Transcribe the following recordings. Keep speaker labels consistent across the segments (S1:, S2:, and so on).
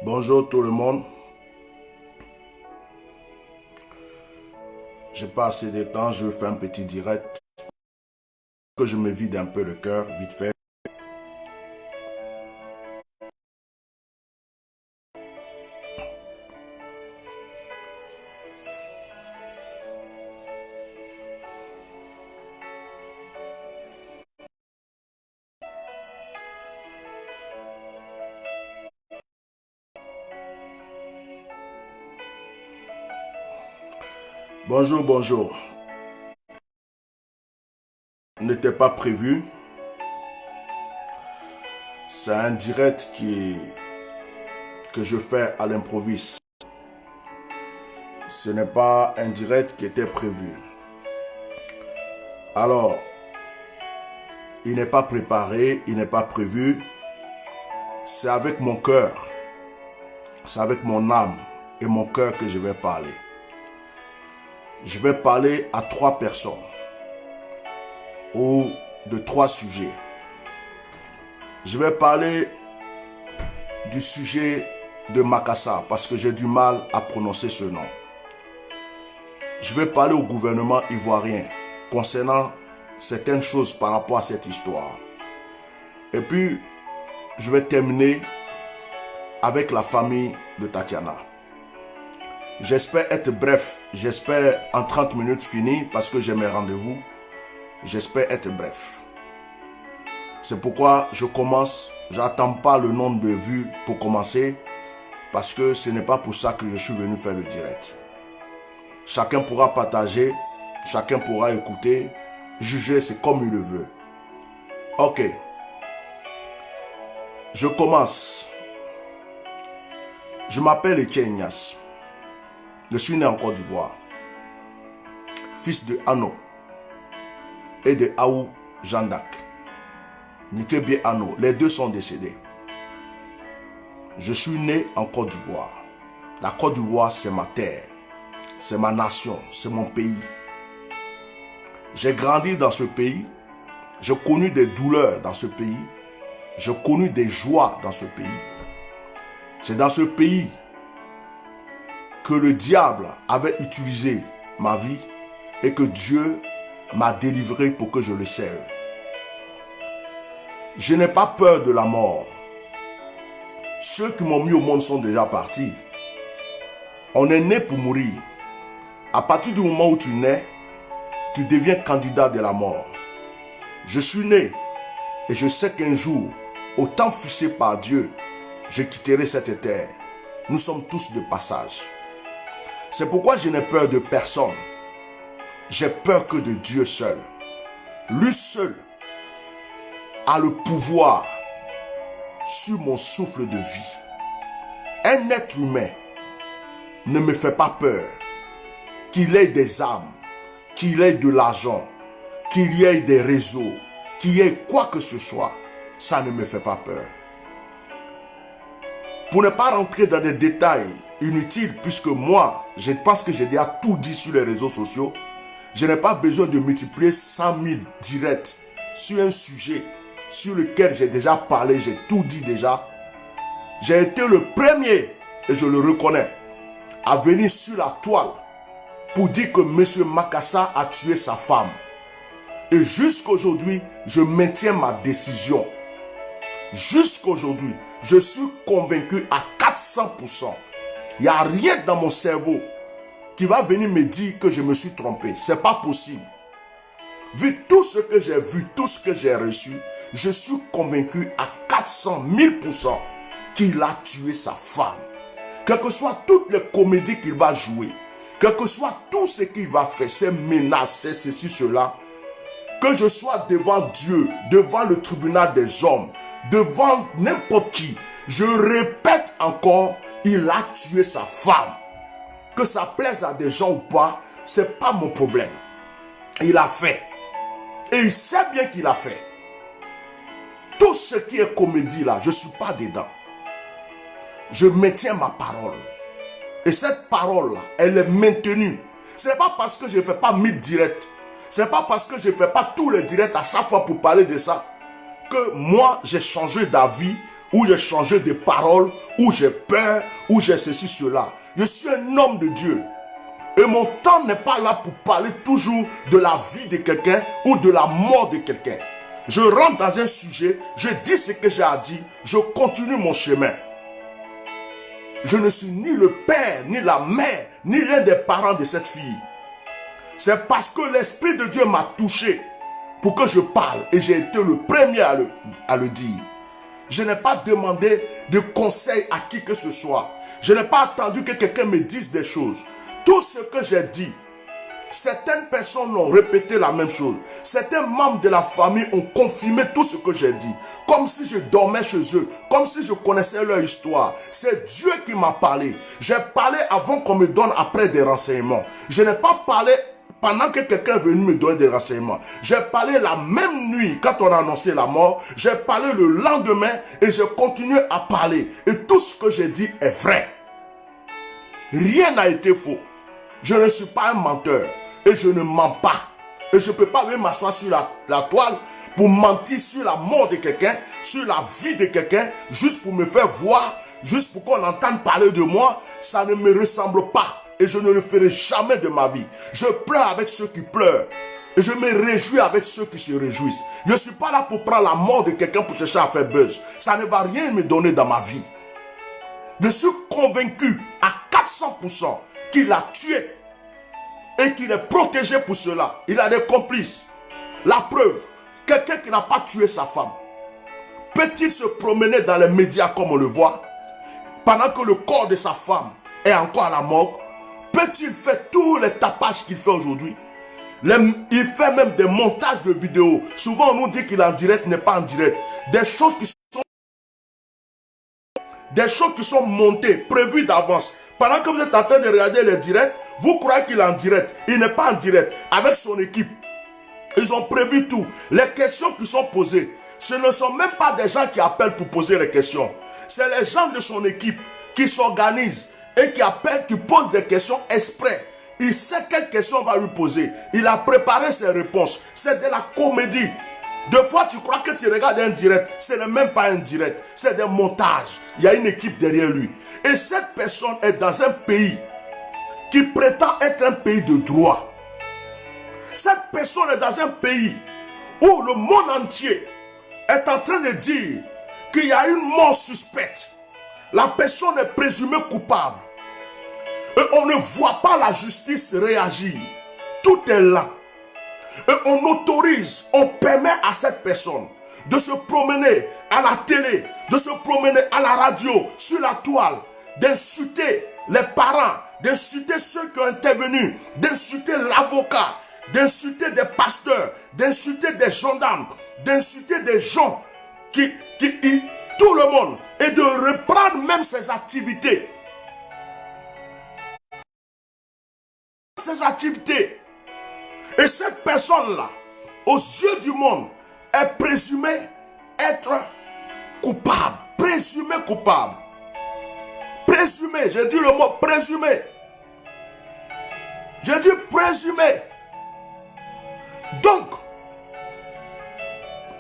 S1: Bonjour tout le monde. J'ai pas assez de temps, je vais faire un petit direct. Que je me vide un peu le cœur, vite fait. Bonjour, bonjour. N'était pas prévu. C'est un direct que je fais à l'improviste. Ce n'est pas un direct qui était prévu. Alors, il n'est pas préparé, il n'est pas prévu. C'est avec mon cœur, c'est avec mon âme et mon cœur que je vais parler. Je vais parler à 3 personnes ou de 3 sujets. Je vais parler du sujet de Makassa parce que j'ai du mal à prononcer ce nom. Je vais parler au gouvernement ivoirien concernant certaines choses par rapport à cette histoire. Et puis, je vais terminer avec la famille de Tatiana. J'espère être bref. J'espère en 30 minutes finir parce que j'ai mes rendez-vous. J'espère être bref. C'est pourquoi je commence. J'attends pas le nombre de vues pour commencer parce que ce n'est pas pour ça que je suis venu faire le direct. Chacun pourra partager, chacun pourra écouter, juger, c'est comme il le veut. Ok. Je commence. Je m'appelle Etienne Ignace. Je suis né en Côte d'Ivoire. Fils de Ano et de Aou Jandak. Nikebie Ano. Les deux sont décédés. Je suis né en Côte d'Ivoire. La Côte d'Ivoire, c'est ma terre. C'est ma nation. C'est mon pays. J'ai grandi dans ce pays. J'ai connu des douleurs dans ce pays. J'ai connu des joies dans ce pays. C'est dans ce pays que le diable avait utilisé ma vie et que Dieu m'a délivré pour que je le serve. Je n'ai pas peur de la mort. Ceux qui m'ont mis au monde sont déjà partis. On est né pour mourir. À partir du moment où tu nais, tu deviens candidat de la mort. Je suis né et je sais qu'un jour, au temps fixé par Dieu, je quitterai cette terre. Nous sommes tous de passage. C'est pourquoi je n'ai peur de personne. J'ai peur que de Dieu seul. Lui seul a le pouvoir sur mon souffle de vie. Un être humain ne me fait pas peur. Qu'il ait des armes, qu'il ait de l'argent, qu'il y ait des réseaux, qu'il y ait quoi que ce soit, ça ne me fait pas peur. Pour ne pas rentrer dans des détails inutiles, puisque moi, je pense que j'ai déjà tout dit sur les réseaux sociaux, je n'ai pas besoin de multiplier 100 000 directs sur un sujet sur lequel j'ai déjà parlé, j'ai tout dit déjà. J'ai été le premier, et je le reconnais, à venir sur la toile pour dire que M. Makassa a tué sa femme. Et jusqu'aujourd'hui, je maintiens ma décision. Jusqu'aujourd'hui, je suis convaincu à 400%. Il n'y a rien dans mon cerveau qui va venir me dire que je me suis trompé. Ce n'est pas possible. Vu tout ce que j'ai vu, tout ce que j'ai reçu, je suis convaincu à 400 000% qu'il a tué sa femme. Quelles que soient toutes les comédies qu'il va jouer, quel que soit tout ce qu'il va faire, ces menaces, ces ceci, cela, que je sois devant Dieu, devant le tribunal des hommes, devant n'importe qui, je répète encore, il a tué sa femme. Que ça plaise à des gens ou pas, c'est pas mon problème. Il a fait. Et il sait bien qu'il a fait. Tout ce qui est comédie là, je ne suis pas dedans. Je maintiens ma parole. Et cette parole là, elle est maintenue. Ce n'est pas parce que je ne fais pas 1000 directs. Ce n'est pas parce que je ne fais pas tous les directs à chaque fois pour parler de ça que moi j'ai changé d'avis où j'ai changé de parole, où j'ai peur, où j'ai ceci, cela. Je suis un homme de Dieu. Et mon temps n'est pas là pour parler toujours de la vie de quelqu'un ou de la mort de quelqu'un. Je rentre dans un sujet, je dis ce que j'ai à dire, je continue mon chemin. Je ne suis ni le père, ni la mère, ni l'un des parents de cette fille. C'est parce que l'Esprit de Dieu m'a touché pour que je parle. Et j'ai été le premier à le dire. Je n'ai pas demandé de conseils à qui que ce soit. Je n'ai pas attendu que quelqu'un me dise des choses. Tout ce que j'ai dit, certaines personnes ont répété la même chose. Certains membres de la famille ont confirmé tout ce que j'ai dit. Comme si je dormais chez eux. Comme si je connaissais leur histoire. C'est Dieu qui m'a parlé. J'ai parlé avant qu'on me donne après des renseignements. Je n'ai pas parlé pendant que quelqu'un est venu me donner des renseignements. J'ai parlé la même nuit quand on a annoncé la mort. J'ai parlé le lendemain et j'ai continué à parler. Et tout ce que j'ai dit est vrai. Rien n'a été faux. Je ne suis pas un menteur. Et je ne mens pas. Et je ne peux pas même m'asseoir sur la toile pour mentir sur la mort de quelqu'un, sur la vie de quelqu'un, juste pour me faire voir, juste pour qu'on entende parler de moi. Ça ne me ressemble pas. Et je ne le ferai jamais de ma vie. Je pleure avec ceux qui pleurent. Et je me réjouis avec ceux qui se réjouissent. Je ne suis pas là pour prendre la mort de quelqu'un pour chercher à faire buzz. Ça ne va rien me donner dans ma vie. Je suis convaincu à 400% qu'il a tué. Et qu'il est protégé pour cela. Il a des complices. La preuve, quelqu'un qui n'a pas tué sa femme, peut-il se promener dans les médias comme on le voit, pendant que le corps de sa femme est encore à la morgue? Peut-il faire tous les tapages qu'il fait aujourd'hui? Il fait même des montages de vidéos. Souvent on nous dit qu'il est en direct, n'est pas en direct. Des choses qui sont montées, prévues d'avance. Pendant que vous êtes en train de regarder les directs, vous croyez qu'il est en direct. Il n'est pas en direct. Avec son équipe. Ils ont prévu tout. Les questions qui sont posées, ce ne sont même pas des gens qui appellent pour poser les questions. C'est les gens de son équipe qui s'organisent et qui appellent, qui posent des questions exprès. Il sait quelles questions on va lui poser. Il a préparé ses réponses. C'est de la comédie. Deux fois, tu crois que tu regardes un direct. Ce n'est même pas un direct. C'est des montages. Il y a une équipe derrière lui. Et cette personne est dans un pays qui prétend être un pays de droit. Cette personne est dans un pays où le monde entier est en train de dire qu'il y a une mort suspecte. La personne est présumée coupable. Et on ne voit pas la justice réagir. Tout est là. Et on autorise, on permet à cette personne de se promener à la télé, de se promener à la radio, sur la toile, d'insulter les parents, d'insulter ceux qui ont intervenu, d'insulter l'avocat, d'insulter des pasteurs, d'insulter des gendarmes, d'insulter des gens tout le monde, et de reprendre même ses activités. Et cette personne-là, aux yeux du monde, est présumée être coupable. Présumée coupable. Présumée, j'ai dit le mot présumé. J'ai dit présumé. Donc,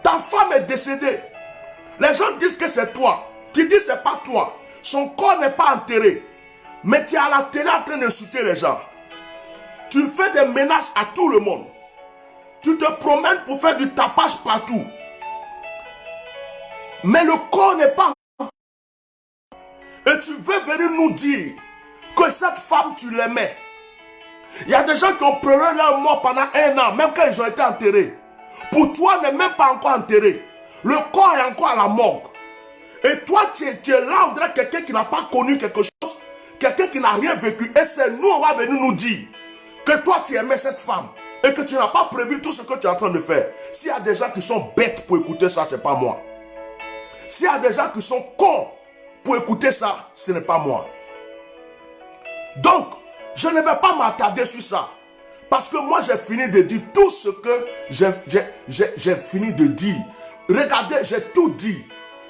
S1: ta femme est décédée. Les gens disent que c'est toi. Tu dis que ce n'est pas toi. Son corps n'est pas enterré. Mais tu es à la télé en train d'insulter les gens. Tu fais des menaces à tout le monde. Tu te promènes pour faire du tapage partout. Mais le corps n'est pas... Et tu veux venir nous dire que cette femme, tu l'aimais. Il y a des gens qui ont pleuré leur mort pendant 1 an, même quand ils ont été enterrés. Pour toi, n'est même pas encore enterré. Le corps est encore à la morgue. Et toi, tu es là, on dirait quelqu'un qui n'a pas connu quelque chose, quelqu'un qui n'a rien vécu. Et c'est nous, on va venir nous dire que toi, tu aimais cette femme et que tu n'as pas prévu tout ce que tu es en train de faire. S'il y a des gens qui sont bêtes pour écouter ça, ce n'est pas moi. S'il y a des gens qui sont cons pour écouter ça, ce n'est pas moi. Donc, je ne vais pas m'attarder sur ça. Parce que moi, j'ai fini de dire tout ce que j'ai fini de dire. Regardez, j'ai tout dit.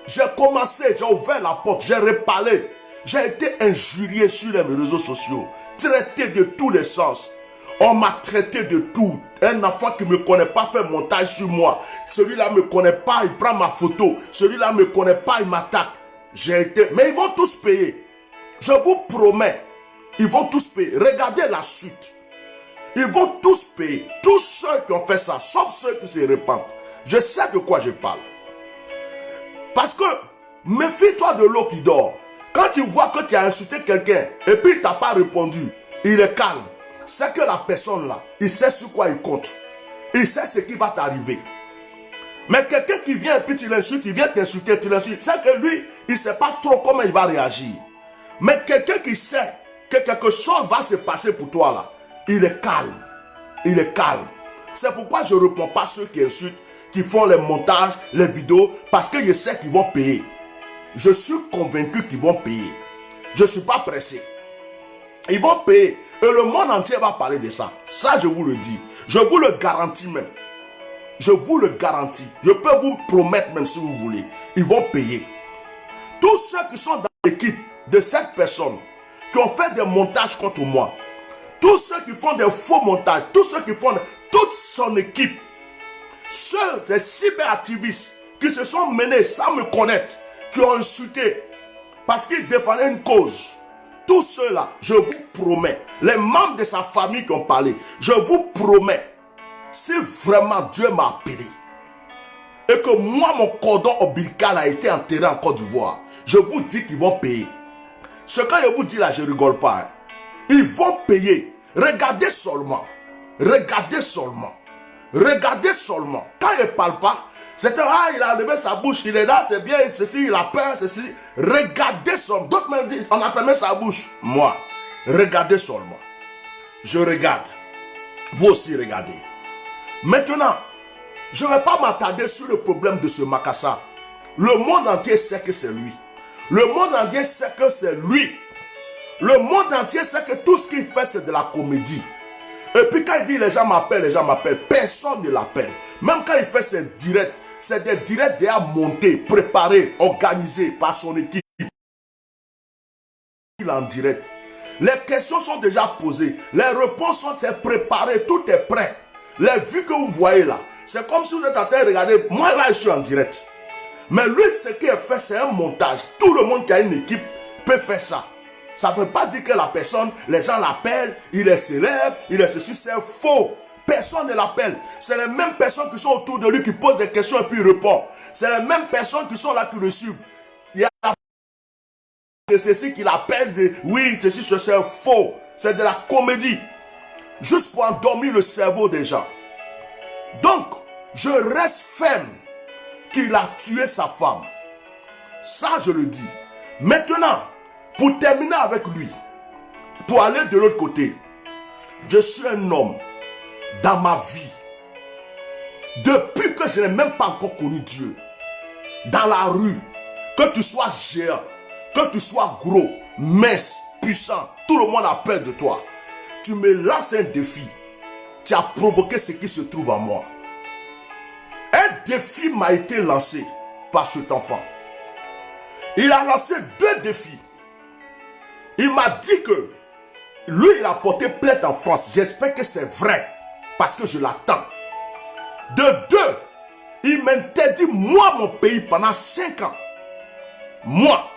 S1: J'ai commencé, j'ai ouvert la porte, j'ai reparlé. J'ai été injurié sur les réseaux sociaux. Traité de tous les sens. On m'a traité de tout. Un enfant qui ne me connaît pas fait montage sur moi. Celui-là ne me connaît pas, il prend ma photo. Celui-là ne me connaît pas, il m'attaque. j'ai été... Mais ils vont tous payer. Je vous promets, ils vont tous payer. Regardez la suite. Ils vont tous payer. Tous ceux qui ont fait ça, sauf ceux qui se répandent. Je sais de quoi je parle. Parce que, méfie-toi de l'eau qui dort. Quand tu vois que tu as insulté quelqu'un et puis il ne t'a pas répondu, il est calme. C'est que la personne là, il sait sur quoi il compte. Il sait ce qui va t'arriver. Mais quelqu'un qui vient et puis tu l'insultes, il vient t'insulter, tu l'insultes. C'est que lui, il ne sait pas trop comment il va réagir. Mais quelqu'un qui sait que quelque chose va se passer pour toi là, il est calme. Il est calme. C'est pourquoi je ne réponds pas à ceux qui insultent, qui font les montages, les vidéos, parce que je sais qu'ils vont payer. Je suis convaincu qu'ils vont payer. Je ne suis pas pressé. Ils vont payer. Et le monde entier va parler de ça. Ça, je vous le dis. Je vous le garantis même. Je vous le garantis. Je peux vous promettre même si vous voulez. Ils vont payer. Tous ceux qui sont dans l'équipe de cette personne, qui ont fait des montages contre moi, tous ceux qui font des faux montages, tous ceux qui font toute son équipe, ceux, ces cyberactivistes qui se sont menés sans me connaître, qui ont insulté parce qu'ils défendaient une cause. Tous ceux-là, je vous promets, les membres de sa famille qui ont parlé, je vous promets, si vraiment Dieu m'a appelé et que moi, mon cordon ombilical a été enterré en Côte d'Ivoire, je vous dis qu'ils vont payer. Ce que je vous dis là, je ne rigole pas. Hein. Ils vont payer. Regardez seulement. Regardez seulement. Regardez seulement. Quand il ne parle pas, c'est il a levé sa bouche, il est là, c'est bien, ceci, il a peur, ceci. Regardez seulement. D'autres me disent, on a fermé sa bouche. Moi, regardez seulement. Je regarde. Vous aussi regardez. Maintenant, je ne vais pas m'attarder sur le problème de ce Makassa. Le monde entier sait que c'est lui. Le monde entier sait que c'est lui. Le monde entier sait que tout ce qu'il fait, c'est de la comédie. Et puis quand il dit les gens m'appellent, personne ne l'appelle. Même quand il fait ses directs, c'est des directs déjà montés, préparés, organisés par son équipe. Il est en direct. Les questions sont déjà posées. Les réponses sont préparées. Tout est prêt. Les vues que vous voyez là, c'est comme si vous êtes en train de regarder. Moi là, je suis en direct. Mais lui, ce qu'il a fait, c'est un montage. Tout le monde qui a une équipe peut faire ça. Ça ne veut pas dire que la personne, les gens l'appellent, il est célèbre, il est ceci, c'est faux. Personne ne l'appelle. C'est les mêmes personnes qui sont autour de lui qui posent des questions et puis il répond. C'est les mêmes personnes qui sont là qui le suivent. Il y a de ceci qui l'appelle, oui, ceci, c'est faux. C'est de la comédie. Juste pour endormir le cerveau des gens. Donc, je reste ferme qu'il a tué sa femme. Ça, je le dis. Maintenant, pour terminer avec lui, pour aller de l'autre côté, je suis un homme dans ma vie. Depuis que je n'ai même pas encore connu Dieu, dans la rue, que tu sois géant, que tu sois gros, mince, puissant, tout le monde a peur de toi. Tu me lances un défi. Tu as provoqué ce qui se trouve en moi. Un défi m'a été lancé par cet enfant. Il a lancé 2 défis. Il m'a dit que lui, il a porté plainte en France. J'espère que c'est vrai parce que je l'attends. De 2, il m'interdit, moi, mon pays pendant 5 ans. Moi,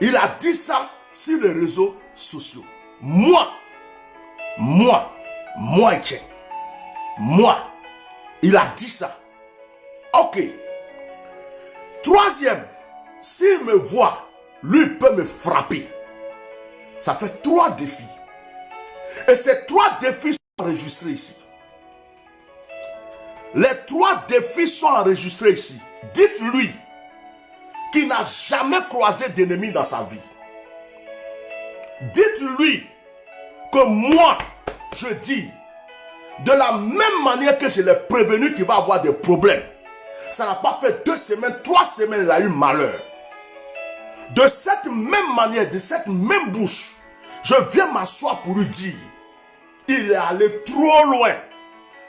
S1: il a dit ça sur les réseaux sociaux. Moi, Etienne. Moi, il a dit ça. Ok. 3e, s'il me voit, lui peut me frapper. Ça fait 3 défis. Et ces 3 défis sont enregistrés ici. Les 3 défis sont enregistrés ici. Dites-lui qu'il n'a jamais croisé d'ennemi dans sa vie. Dites-lui que moi, je dis, de la même manière que je l'ai prévenu qu'il va avoir des problèmes. Ça n'a pas fait 2 semaines, 3 semaines, il a eu malheur. De cette même manière, de cette même bouche, je viens m'asseoir pour lui dire, il est allé trop loin.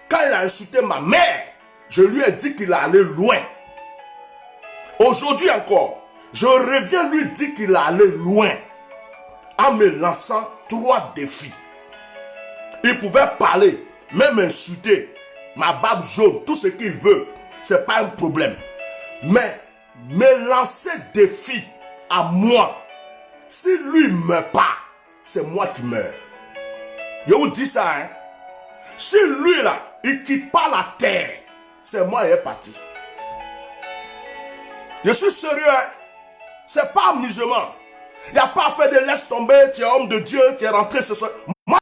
S1: Quand il a insulté ma mère, je lui ai dit qu'il est allé loin. Aujourd'hui encore, je reviens lui dire qu'il est allé loin en me lançant 3 défis. Il pouvait parler, même insulter, ma barbe jaune, tout ce qu'il veut, ce n'est pas un problème. Mais me lancer défi à moi. Si lui ne meurt pas, c'est moi qui meurs. Je vous dis ça, hein. Si lui là, il ne quitte pas la terre, c'est moi qui est parti. Je suis sérieux, hein. C'est pas amusement. Il n'y a pas à faire de laisse tomber, tu es homme de Dieu, tu es rentré ce soir. Moi,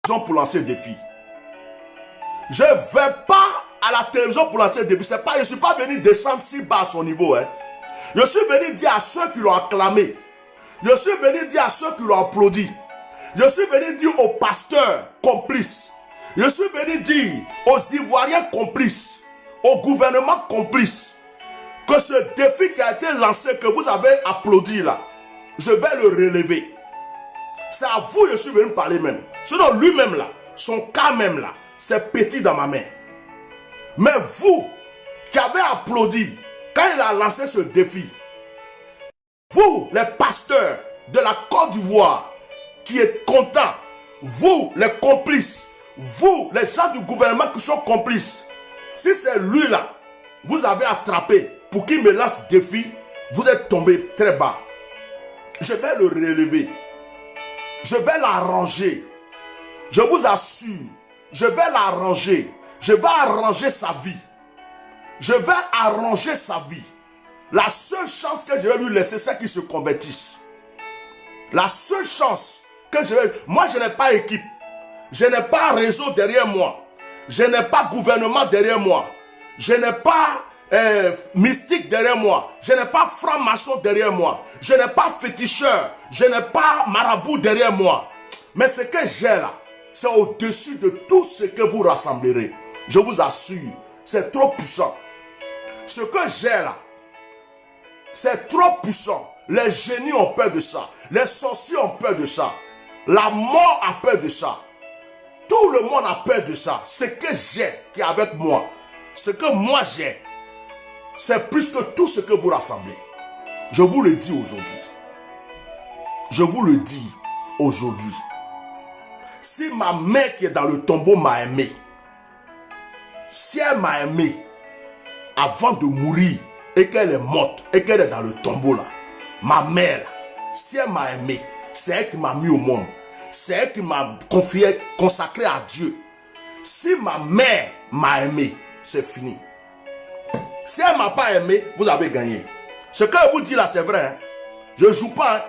S1: pour lancer le défi. Je ne vais pas à la télévision pour lancer le défi. Je ne suis pas venu descendre si bas à son niveau. Hein. Je suis venu dire à ceux qui l'ont acclamé. Je suis venu dire à ceux qui l'ont applaudi. Je suis venu dire aux pasteurs complices. Je suis venu dire aux Ivoiriens complices, au gouvernement complice, que ce défi qui a été lancé, que vous avez applaudi là, je vais le relever. C'est à vous que je suis venu parler même. Sinon lui-même là, son cas même là, c'est petit dans ma main. Mais vous qui avez applaudi quand il a lancé ce défi, vous les pasteurs de la Côte d'Ivoire qui êtes contents, vous les complices, vous les gens du gouvernement qui sont complices, si c'est lui là, vous avez attrapé pour qu'il me lance défi, vous êtes tombé très bas. Je vais le relever. Je vais l'arranger. Je vous assure, je vais l'arranger. Je vais arranger sa vie. Je vais arranger sa vie. La seule chance que je vais lui laisser, c'est qu'il se convertisse. La seule chance que je vais... Moi, je n'ai pas équipe. Je n'ai pas réseau derrière moi. Je n'ai pas gouvernement derrière moi. Je n'ai pas mystique derrière moi. Je n'ai pas franc-maçon derrière moi. Je n'ai pas féticheur. Je n'ai pas marabout derrière moi. Mais ce que j'ai là, c'est au-dessus de tout ce que vous rassemblerez. Je vous assure, c'est trop puissant. Ce que j'ai là, c'est trop puissant. Les génies ont peur de ça. Les sorciers ont peur de ça. La mort a peur de ça. Tout le monde a peur de ça. Ce que j'ai qui est avec moi, ce que moi j'ai, c'est plus que tout ce que vous rassemblez. Je vous le dis aujourd'hui. Je vous le dis aujourd'hui. Si ma mère qui est dans le tombeau m'a aimé, si elle m'a aimé avant de mourir et qu'elle est morte et qu'elle est dans le tombeau là, ma mère, si elle m'a aimé, c'est elle qui m'a mis au monde. C'est elle qui m'a confié, consacré à Dieu. Si ma mère m'a aimé, c'est fini. Si elle ne m'a pas aimé, vous avez gagné. Ce que je vous dis là, c'est vrai. Hein? Je ne joue pas. Hein?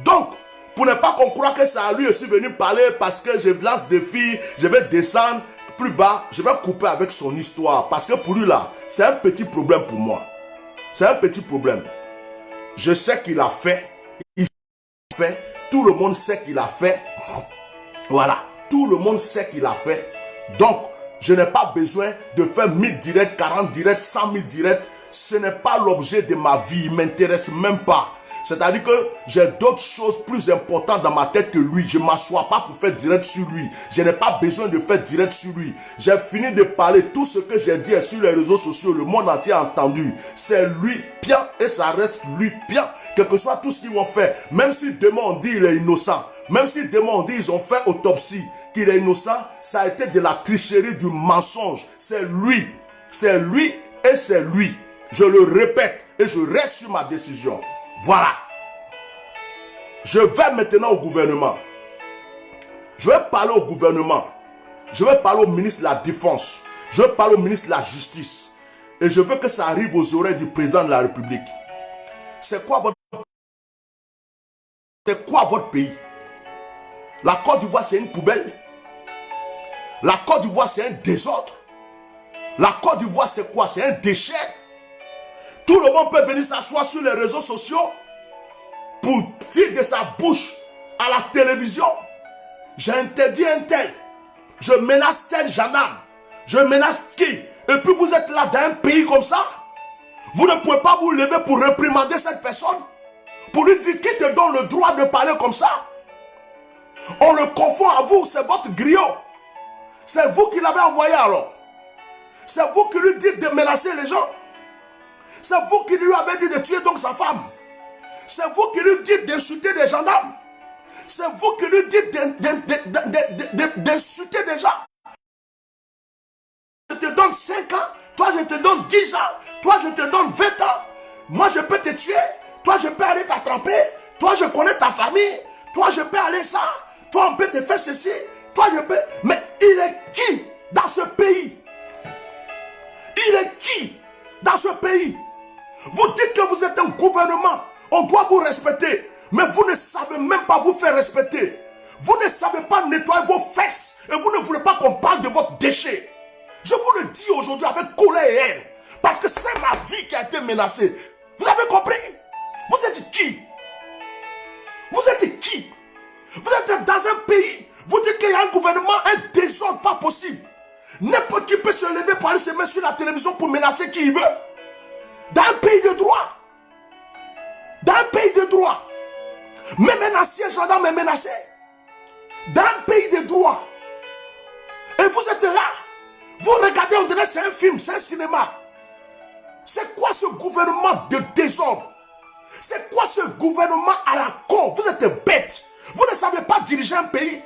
S1: Donc, pour ne pas qu'on croie que c'est à lui, je suis venu parler parce que je lance des filles, je vais descendre plus bas, je vais couper avec son histoire. Parce que pour lui là, c'est un petit problème pour moi. C'est un petit problème. Je sais qu'il a fait. Il a fait. Tout le monde sait qu'il a fait. Voilà. Tout le monde sait qu'il a fait. Donc, je n'ai pas besoin de faire 1000 directs, 40 directs, 100 000 directs. Ce n'est pas l'objet de ma vie. Il ne m'intéresse même pas. C'est-à-dire que j'ai d'autres choses plus importantes dans ma tête que lui. Je ne m'assois pas pour faire direct sur lui. Je n'ai pas besoin de faire direct sur lui. J'ai fini de parler. Tout ce que j'ai dit sur les réseaux sociaux, le monde entier a entendu. C'est lui bien et ça reste lui bien. Quel que soit tout ce qu'ils vont faire. Même si demain on dit qu'il est innocent. Même si demain on dit qu'ils ont fait autopsie, qu'il est innocent, ça a été de la tricherie, du mensonge. C'est lui. C'est lui et c'est lui. Je le répète et je reste sur ma décision. Voilà. Je vais maintenant au gouvernement. Je vais parler au gouvernement. Je vais parler au ministre de la Défense. Je vais parler au ministre de la Justice. Et je veux que ça arrive aux oreilles du président de la République. C'est quoi votre pays? La Côte d'Ivoire, c'est une poubelle. La Côte d'Ivoire, c'est un désordre. La Côte d'Ivoire, c'est quoi? C'est un déchet. Tout le monde peut venir s'asseoir sur les réseaux sociaux pour dire de sa bouche à la télévision: j'ai interdit un tel, je menace tel gendarme, je menace qui? Et puis vous êtes là dans un pays comme ça. Vous ne pouvez pas vous lever pour réprimander cette personne, pour lui dire: qui te donne le droit de parler comme ça? On le confond à vous, c'est votre griot. C'est vous qui l'avez envoyé alors. C'est vous qui lui dites de menacer les gens. C'est vous qui lui avez dit de tuer donc sa femme. C'est vous qui lui dites d'insulter des gendarmes. C'est vous qui lui dites d'insulter des gens. Je te donne 5 ans, toi je te donne 10 ans, toi je te donne 20 ans. Moi je peux te tuer, Toi, je peux aller t'attraper. Toi, je connais ta famille. Toi, je peux aller ça. Toi, on peut te faire ceci. Toi, je peux... Mais il est qui dans ce pays? Il est qui dans ce pays? Vous dites que vous êtes un gouvernement. On doit vous respecter. Mais vous ne savez même pas vous faire respecter. Vous ne savez pas nettoyer vos fesses. Et vous ne voulez pas qu'on parle de votre déchet. Je vous le dis aujourd'hui avec colère et haine. Parce que c'est ma vie qui a été menacée. Vous avez compris? Vous êtes qui? Vous êtes qui? Vous êtes dans un pays. Vous dites qu'il y a un gouvernement, un désordre pas possible. N'importe qui peut se lever pour aller se mettre sur la télévision pour menacer qui il veut. Dans un pays de droit. Dans un pays de droit. Même un ancien gendarme est menacé. Dans un pays de droit. Et vous êtes là. Vous regardez, on dirait c'est un film, c'est un cinéma. C'est quoi ce gouvernement de désordre? C'est quoi ce gouvernement à la con? Vous êtes bêtes. Vous ne savez pas diriger un pays.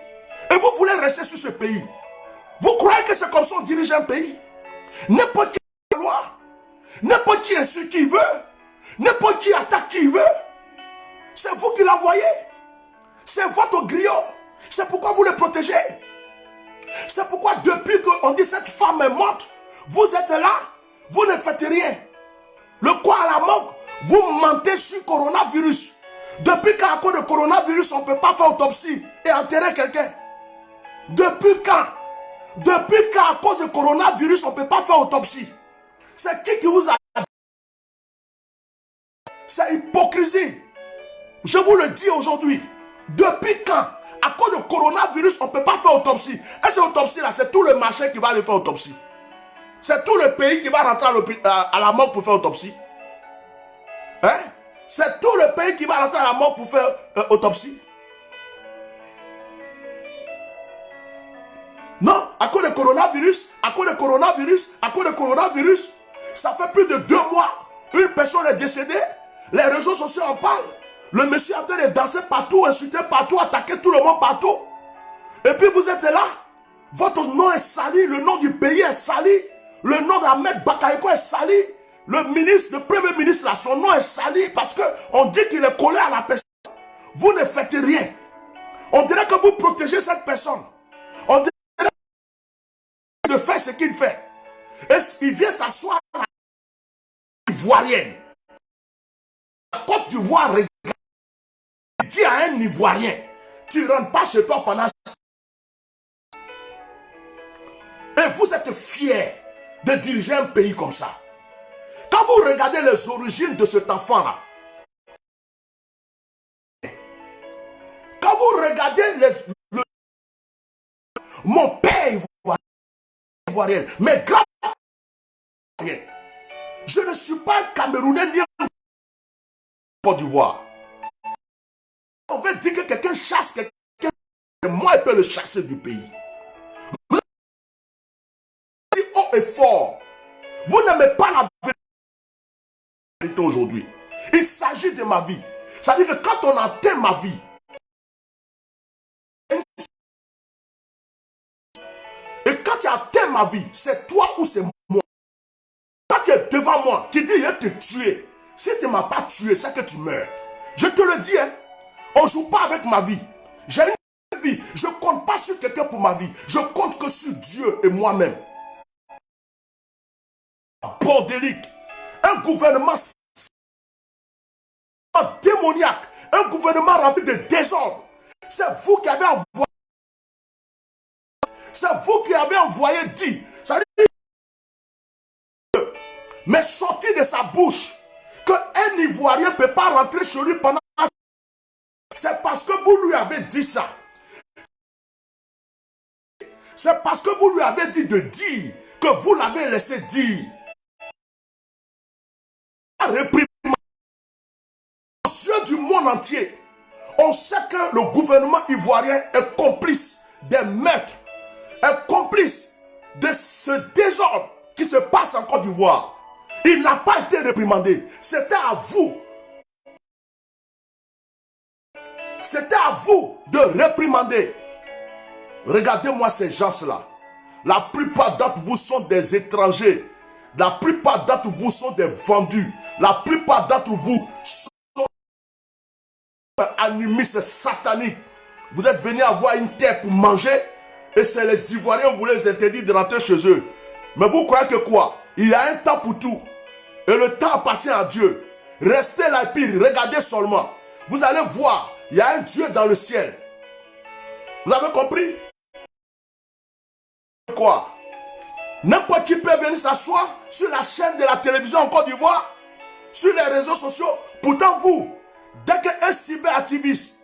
S1: Et vous voulez rester sur ce pays. Vous croyez que c'est comme ça qu'on dirige un pays? N'importe qui a la loi. N'importe qui insulte qui veut. N'importe qui attaque qui veut. C'est vous qui l'envoyez. C'est votre griot. C'est pourquoi vous le protégez. C'est pourquoi depuis qu'on dit cette femme est morte, vous êtes là, vous ne faites rien. Le quoi à la mort, vous mentez sur coronavirus. Depuis qu'à cause de coronavirus, on ne peut pas faire autopsie et enterrer quelqu'un. Depuis quand? Depuis qu'à cause de coronavirus, on ne peut pas faire autopsie. C'est qui vous a... C'est hypocrisie. Je vous le dis aujourd'hui. Depuis quand? À cause de coronavirus, on ne peut pas faire autopsie. Et cette autopsie-là, c'est tout le marché qui va aller faire autopsie. C'est tout le pays qui va rentrer à la mort pour faire autopsie. Hein? C'est tout le pays qui va rentrer à la mort pour faire autopsie. Non, à cause de coronavirus, à cause de coronavirus, à cause de coronavirus, ça fait plus de 2 mois. Une personne est décédée. Les réseaux sociaux en parlent. Le monsieur est en train de danser partout, insulter partout, attaquer tout le monde partout. Et puis vous êtes là. Votre nom est sali, le nom du pays est sali. Le nom d'Ahmed Bakayoko est sali. Le ministre, le premier ministre, là, son nom est sali parce qu'on dit qu'il est collé à la personne. Vous ne faites rien. On dirait que vous protégez cette personne. On dirait de faire ce qu'il fait. Et il vient s'asseoir à la Ivoirienne. La Côte d'Ivoire regarde. Il dit à un Ivoirien, tu ne rentres pas chez toi pendant... Et vous êtes fiers de diriger un pays comme ça. Quand vous regardez les origines de cet enfant-là, quand vous regardez mon père ivoirien, mes grands ivoiriens, je ne suis pas un Camerounais ni un Côte d'Ivoire. On veut dire que quelqu'un chasse quelqu'un, et moi je peux le chasser du pays. Vous êtes haut et fort. Vous n'aimez pas la vérité aujourd'hui. Il s'agit de ma vie. Ça veut dire que quand on atteint ma vie, et quand tu atteins ma vie, c'est toi ou c'est moi. Quand tu es devant moi, tu dis, je vais te tuer. Si tu ne m'as pas tué, c'est que tu meurs. Je te le dis, hein. On ne joue pas avec ma vie. J'ai une vie. Je ne compte pas sur quelqu'un pour ma vie. Je compte que sur Dieu et moi-même. Bordélique. Un gouvernement démoniaque. Un gouvernement rempli de désordre. C'est vous qui avez envoyé. C'est vous qui avez envoyé dit. Ça dit, mais sorti de sa bouche qu'un Ivoirien ne peut pas rentrer chez lui pendant... C'est parce que vous lui avez dit ça. C'est parce que vous lui avez dit de dire que vous l'avez laissé dire. Aux yeux du monde entier, on sait que le gouvernement ivoirien est complice des meurtres, est complice de ce désordre qui se passe en Côte d'Ivoire. Il n'a pas été réprimandé. C'était à vous. C'était à vous de réprimander. Regardez-moi ces gens-là. La plupart d'entre vous sont des étrangers. La plupart d'entre vous sont des vendus. La plupart d'entre vous sont animiste satanique. Vous êtes venus avoir une terre pour manger et c'est les Ivoiriens, vous les interdire de rentrer chez eux. Mais vous croyez que quoi? Il y a un temps pour tout. Et le temps appartient à Dieu. Restez là et puis regardez seulement. Vous allez voir, il y a un Dieu dans le ciel. Vous avez compris? Quoi? N'importe qui peut venir s'asseoir sur la chaîne de la télévision en Côte d'Ivoire, sur les réseaux sociaux. Pourtant vous, dès qu'un cyberactiviste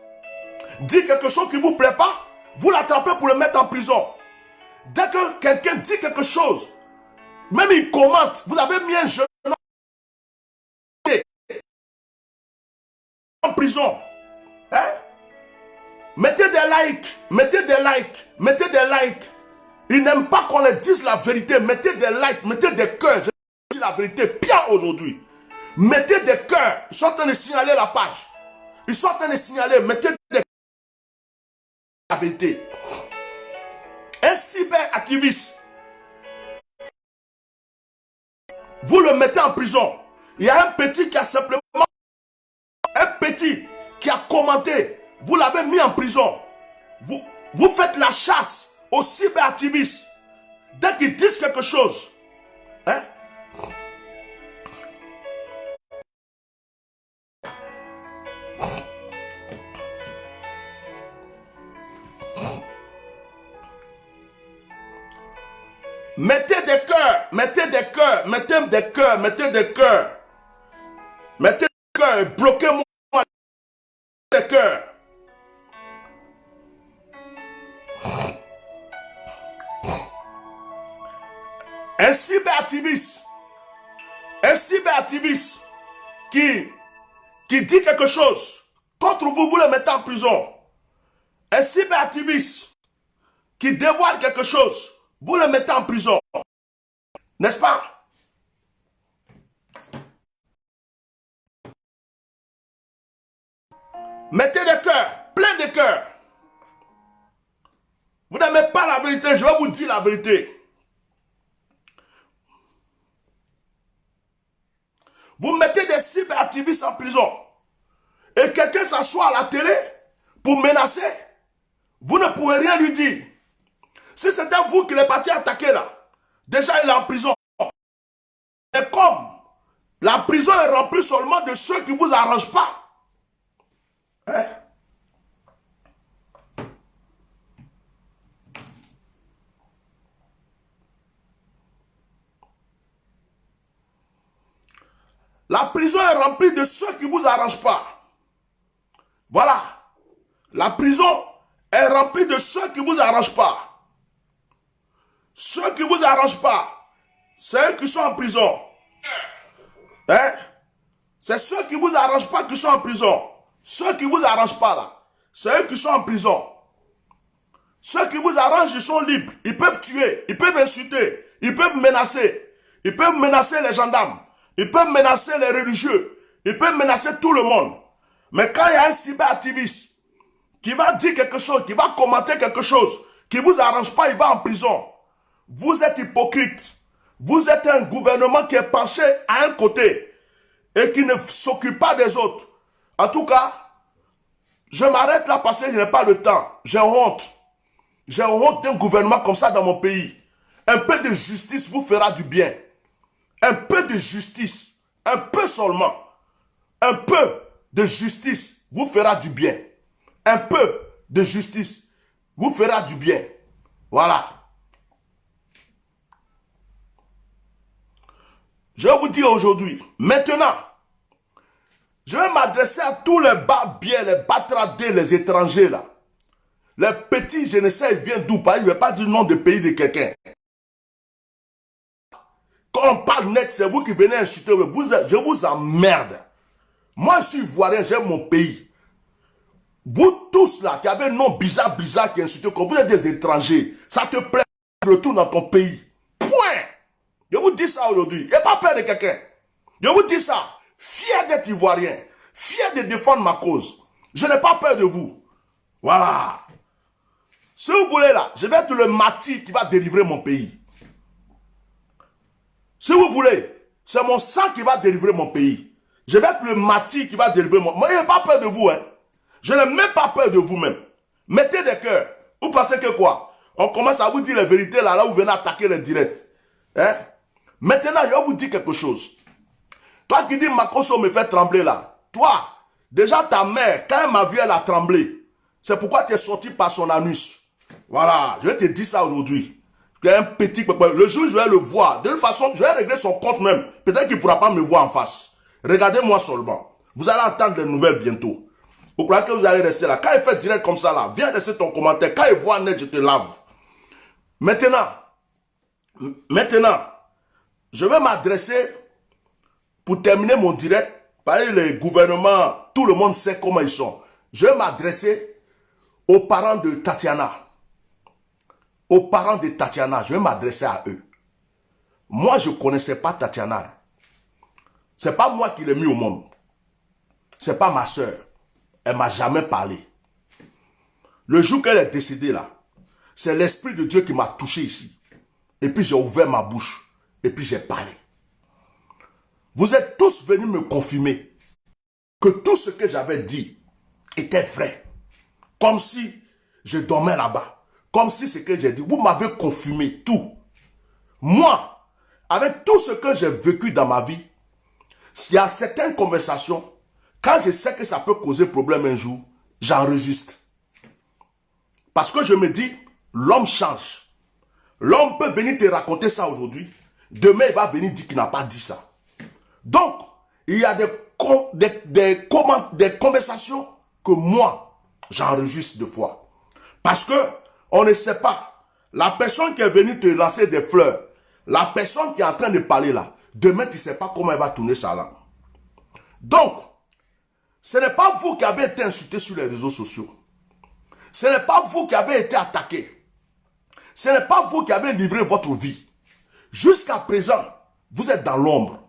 S1: dit quelque chose qui ne vous plaît pas, vous l'attrapez pour le mettre en prison. Dès que quelqu'un dit quelque chose, même il commente, vous avez mis un jeune en prison. Hein? Mettez des likes, mettez des likes, mettez des likes. Ils n'aiment pas qu'on leur dise la vérité. Mettez des likes, mettez des cœurs. Je dis la vérité bien aujourd'hui. Mettez des cœurs. Ils sont en train de signaler la page. Ils sont en train de signaler. Mettez des la vérité. Un cyberactiviste, vous le mettez en prison. Il y a un petit qui a simplement, un petit qui a commenté, vous l'avez mis en prison. Vous faites la chasse aux cyberactivistes. Dès qu'ils disent quelque chose, hein? Mettez des cœurs, mettez des cœurs, mettez des cœurs, mettez des cœurs. Mettez des cœurs, bloquez-moi des cœurs. Un cyberactiviste qui dit quelque chose contre vous, vous le mettez en prison. Un cyberactiviste qui dévoile quelque chose, vous le mettez en prison. N'est-ce pas? Mettez des cœurs, plein de cœurs. Vous n'aimez pas la vérité, je vais vous dire la vérité. Vous mettez des cyberactivistes en prison et quelqu'un s'assoit à la télé pour menacer, vous ne pouvez rien lui dire. Si c'était vous qui l'êtes parti attaquer là, déjà il est en prison. Et comme la prison est remplie seulement de ceux qui ne vous arrangent pas, hein? La prison est remplie de ceux qui ne vous arrangent pas. Voilà. La prison est remplie de ceux qui ne vous arrangent pas. Ceux qui ne vous arrangent pas, c'est eux qui sont en prison. Hein? C'est ceux qui ne vous arrangent pas qui sont en prison. Ceux qui ne vous arrangent pas là, c'est eux qui sont en prison. Ceux qui vous arrangent, ils sont libres. Ils peuvent tuer, ils peuvent insulter, ils peuvent menacer. Ils peuvent menacer les gendarmes. Ils peuvent menacer les religieux. Ils peuvent menacer tout le monde. Mais quand il y a un cyberactiviste qui va dire quelque chose, qui va commenter quelque chose, qui ne vous arrange pas, il va en prison. Vous êtes hypocrite. Vous êtes un gouvernement qui est penché à un côté et qui ne s'occupe pas des autres. En tout cas, je m'arrête là parce que je n'ai pas le temps. J'ai honte. J'ai honte d'un gouvernement comme ça dans mon pays. Un peu de justice vous fera du bien. Un peu de justice. Un peu seulement. Un peu de justice vous fera du bien. Un peu de justice vous fera du bien. Voilà. Je vais vous dire aujourd'hui, maintenant, je vais m'adresser à tous les barbiers, les batradés, les étrangers là. Les petits, je ne sais, ils viennent d'où, je ne vais pas dire le nom de pays de quelqu'un. Quand on parle net, c'est vous qui venez insulter, je vous emmerde. Moi, je suis ivoirien, j'aime mon pays. Vous tous là, qui avez un nom bizarre qui insultent, quand vous êtes des étrangers, ça te plaît, retourne dans ton pays. Point. Je vous dis ça aujourd'hui. Il n'y a pas peur de quelqu'un. Je vous dis ça. Fier d'être ivoirien. Fier de défendre ma cause. Je n'ai pas peur de vous. Voilà. Si vous voulez là, je vais être le martyr qui va délivrer mon pays. Si vous voulez, c'est mon sang qui va délivrer mon pays. Je vais être le martyr qui va délivrer mon... Moi, je n'ai pas peur de vous. Hein. Je n'ai même pas peur de vous-même. Mettez des cœurs. Vous pensez que quoi? On commence à vous dire la vérité là vous venez attaquer les directs. Hein? Maintenant, je vais vous dire quelque chose. Toi qui dis Makoso me fait trembler là. Toi, déjà ta mère, quand elle m'a vu, elle a tremblé. C'est pourquoi tu es sorti par son anus. Voilà, je vais te dire ça aujourd'hui. Tu es un petit peuple. Le jour où je vais le voir, de toute façon, je vais régler son compte même. Peut-être qu'il ne pourra pas me voir en face. Regardez-moi seulement. Vous allez entendre des nouvelles bientôt. Vous croyez que vous allez rester là? Quand il fait direct comme ça là, viens laisser ton commentaire. Quand il voit net, je te lave. Maintenant, je vais m'adresser, pour terminer mon direct, parce que les gouvernements, tout le monde sait comment ils sont. Je vais m'adresser aux parents de Tatiana. Aux parents de Tatiana, je vais m'adresser à eux. Moi, je ne connaissais pas Tatiana. Ce n'est pas moi qui l'ai mis au monde. Ce n'est pas ma soeur. Elle ne m'a jamais parlé. Le jour qu'elle est décédée là, c'est l'Esprit de Dieu qui m'a touché ici. Et puis j'ai ouvert ma bouche. Et puis j'ai parlé. Vous êtes tous venus me confirmer que tout ce que j'avais dit était vrai. Comme si je dormais là-bas. Comme si ce que j'ai dit, vous m'avez confirmé tout. Moi, avec tout ce que j'ai vécu dans ma vie, s'il y a certaines conversations, quand je sais que ça peut causer problème un jour, j'enregistre. Parce que je me dis, l'homme change. L'homme peut venir te raconter ça aujourd'hui. Demain, il va venir dire qu'il n'a pas dit ça. Donc, il y a des conversations que moi, j'enregistre deux fois. Parce que on ne sait pas. La personne qui est venue te lancer des fleurs, la personne qui est en train de parler là, demain, tu ne sais pas comment elle va tourner sa langue. Donc, ce n'est pas vous qui avez été insulté sur les réseaux sociaux. Ce n'est pas vous qui avez été attaqué. Ce n'est pas vous qui avez livré votre vie. Jusqu'à présent, vous êtes dans l'ombre.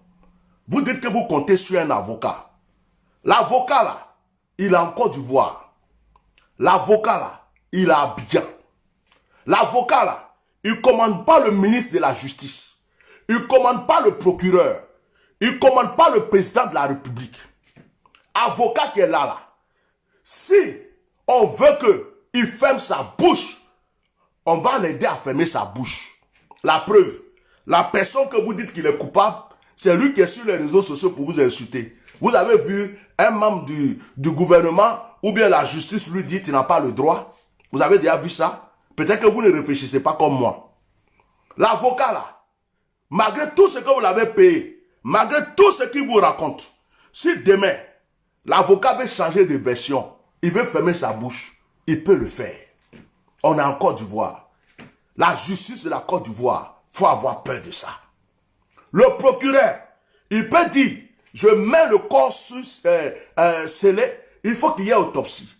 S1: Vous dites que vous comptez sur un avocat. L'avocat là, il a encore du voir. L'avocat là, il a bien. L'avocat là, il ne commande pas le ministre de la Justice. Il ne commande pas le procureur. Il ne commande pas le président de la République. Avocat qui est là. Si on veut qu'il ferme sa bouche, on va l'aider à fermer sa bouche. La preuve, la personne que vous dites qu'il est coupable, c'est lui qui est sur les réseaux sociaux pour vous insulter. Vous avez vu un membre du gouvernement ou bien la justice lui dit tu n'as pas le droit. Vous avez déjà vu ça? Peut-être que vous ne réfléchissez pas comme moi. L'avocat là, malgré tout ce que vous l'avez payé, malgré tout ce qu'il vous raconte, si demain, l'avocat veut changer de version, il veut fermer sa bouche, il peut le faire. On a en Côte d'Ivoire. La justice de la Côte d'Ivoire, il faut avoir peur de ça. Le procureur, il peut dire, je mets le corps scellé, il faut qu'il y ait autopsie.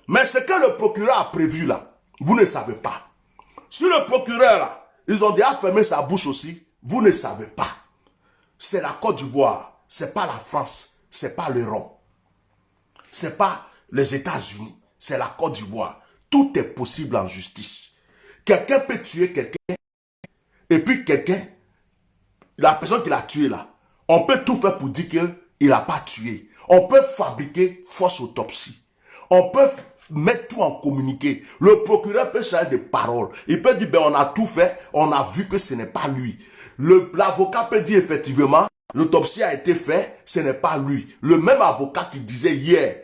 S1: Mais ce que le procureur a prévu là, vous ne savez pas. Si le procureur là, ils ont déjà fermé sa bouche aussi, vous ne savez pas. C'est la Côte d'Ivoire, c'est pas la France, c'est pas l'Europe. C'est pas les États-Unis, c'est la Côte d'Ivoire. Tout est possible en justice. Quelqu'un peut tuer quelqu'un, et puis quelqu'un, la personne qui l'a tué là, on peut tout faire pour dire qu'il n'a pas tué. On peut fabriquer fausse autopsie. On peut mettre tout en communiqué. Le procureur peut changer de parole. Il peut dire, ben, on a tout fait, on a vu que ce n'est pas lui. L'avocat peut dire effectivement, l'autopsie a été faite, ce n'est pas lui. Le même avocat qui disait hier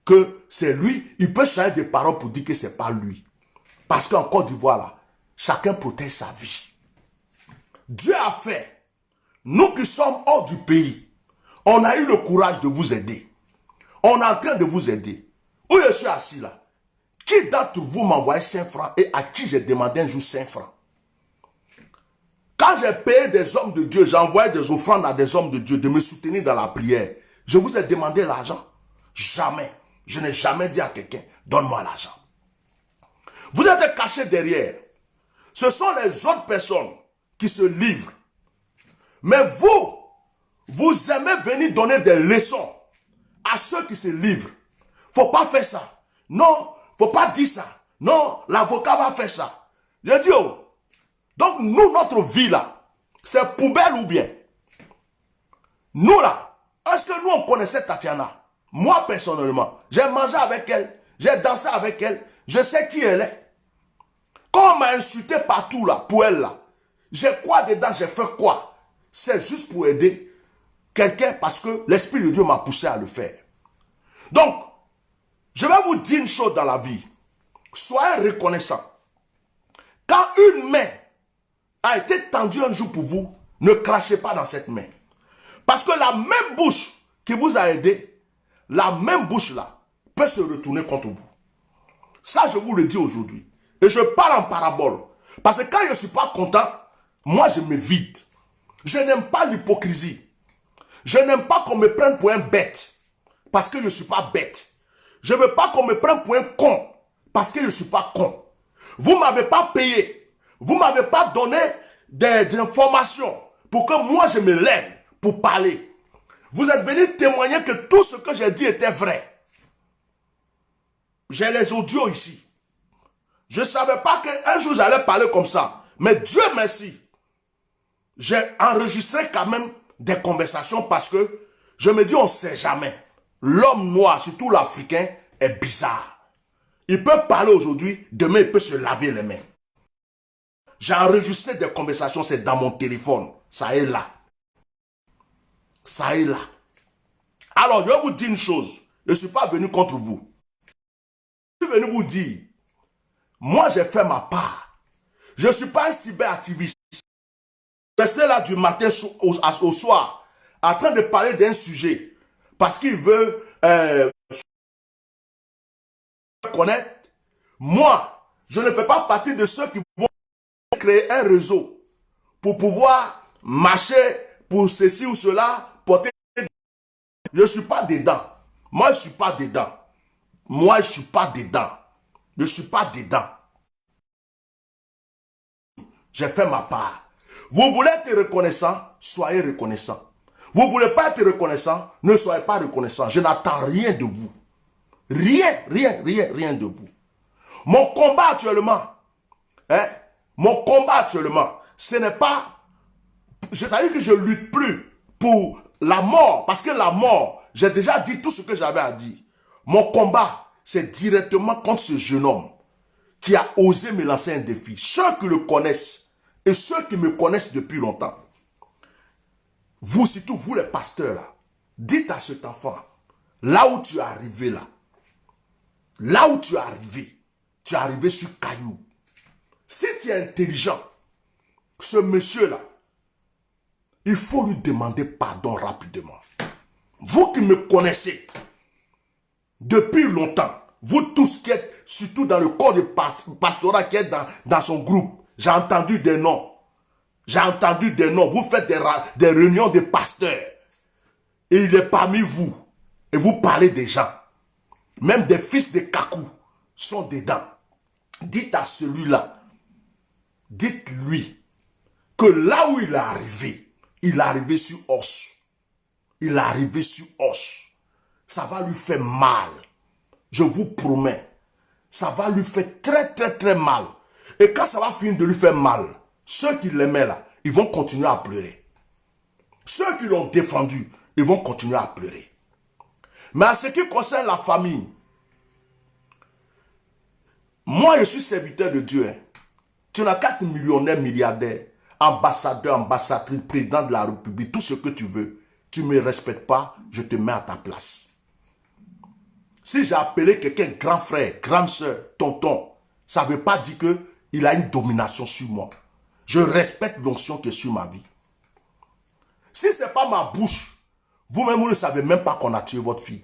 S1: que c'est lui, il peut changer de parole pour dire que ce n'est pas lui. Parce qu'en Côte d'Ivoire, là, chacun protège sa vie. Dieu a fait. Nous qui sommes hors du pays, on a eu le courage de vous aider. On est en train de vous aider. Où je suis assis là, qui d'entre vous m'a envoyé 5 francs et à qui j'ai demandé un jour 5 francs? Quand j'ai payé des hommes de Dieu, j'ai envoyé des offrandes à des hommes de Dieu de me soutenir dans la prière. Je vous ai demandé l'argent? Jamais. Je n'ai jamais dit à quelqu'un, donne-moi l'argent. Vous êtes cachés derrière. Ce sont les autres personnes qui se livrent. Mais vous aimez venir donner des leçons à ceux qui se livrent. Faut pas faire ça. Non, faut pas dire ça. Non, l'avocat va faire ça. Je dis, oh. Donc, nous, notre vie là, c'est poubelle ou bien? Nous là, est-ce que nous, on connaissait Tatiana? Moi, personnellement, j'ai mangé avec elle, j'ai dansé avec elle, je sais qui elle est. Quand on m'a insulté partout là, pour elle là, j'ai quoi dedans, j'ai fait quoi? C'est juste pour aider quelqu'un parce que l'Esprit de Dieu m'a poussé à le faire. Donc, je vais vous dire une chose dans la vie. Soyez reconnaissant. Quand une main a été tendue un jour pour vous, ne crachez pas dans cette main. Parce que la même bouche qui vous a aidé, la même bouche là, peut se retourner contre vous. Ça, je vous le dis aujourd'hui. Et je parle en parabole. Parce que quand je ne suis pas content, moi je me vide. Je n'aime pas l'hypocrisie. Je n'aime pas qu'on me prenne pour un bête. Parce que je ne suis pas bête. Je ne veux pas qu'on me prenne pour un con. Parce que je ne suis pas con. Vous ne m'avez pas payé. Vous ne m'avez pas donné des informations pour que moi je me lève pour parler. Vous êtes venu témoigner que tout ce que j'ai dit était vrai. J'ai les audios ici. Je ne savais pas qu'un jour j'allais parler comme ça. Mais Dieu merci. J'ai enregistré quand même des conversations parce que je me dis on ne sait jamais. L'homme noir, surtout l'Africain, est bizarre. Il peut parler aujourd'hui, demain il peut se laver les mains. J'ai enregistré des conversations, c'est dans mon téléphone. Ça est là. Ça est là. Alors, je vais vous dire une chose. Je ne suis pas venu contre vous. Je suis venu vous dire, moi j'ai fait ma part. Je ne suis pas un cyberactiviste. Je suis là du matin au soir, en train de parler d'un sujet, parce qu'il veut connaître. Moi, je ne fais pas partie de ceux qui vont créer un réseau pour pouvoir marcher pour ceci ou cela, porter. Je ne suis pas dedans. Moi, je ne suis pas dedans. Moi, je ne suis pas dedans. Je ne suis pas dedans. J'ai fait ma part. Vous voulez être reconnaissant, soyez reconnaissant. Vous ne voulez pas être reconnaissant, ne soyez pas reconnaissant. Je n'attends rien de vous. Rien de vous. Mon combat actuellement, ce n'est pas, c'est-à-dire que je ne lutte plus pour la mort, parce que la mort, j'ai déjà dit tout ce que j'avais à dire. Mon combat, c'est directement contre ce jeune homme qui a osé me lancer un défi. Ceux qui le connaissent et ceux qui me connaissent depuis longtemps, vous, surtout vous les pasteurs là, dites à cet enfant, là où tu es arrivé là où tu es arrivé sur caillou. Si tu es intelligent, ce monsieur-là, il faut lui demander pardon rapidement. Vous qui me connaissez depuis longtemps, vous tous qui êtes surtout dans le corps de pastorat qui est dans son groupe, j'ai entendu des noms. J'ai entendu des noms. Vous faites des réunions de pasteurs. Et il est parmi vous. Et vous parlez des gens. Même des fils de Kakou sont dedans. Dites à celui-là, dites-lui que là où il est arrivé sur os. Il est arrivé sur os. Ça va lui faire mal. Je vous promets. Ça va lui faire très mal. Et quand ça va finir de lui faire mal, ceux qui l'aimaient là, ils vont continuer à pleurer. Ceux qui l'ont défendu, ils vont continuer à pleurer. Mais en ce qui concerne la famille, moi je suis serviteur de Dieu. Tu n'as qu'à être millionnaire, milliardaire, ambassadeur, ambassadrice, président de la République, tout ce que tu veux. Tu ne me respectes pas, je te mets à ta place. Si j'ai appelé quelqu'un grand frère, grande soeur, tonton, ça ne veut pas dire qu'il a une domination sur moi. Je respecte l'onction qui est sur ma vie. Si ce n'est pas ma bouche, vous-même, vous ne savez même pas qu'on a tué votre fille.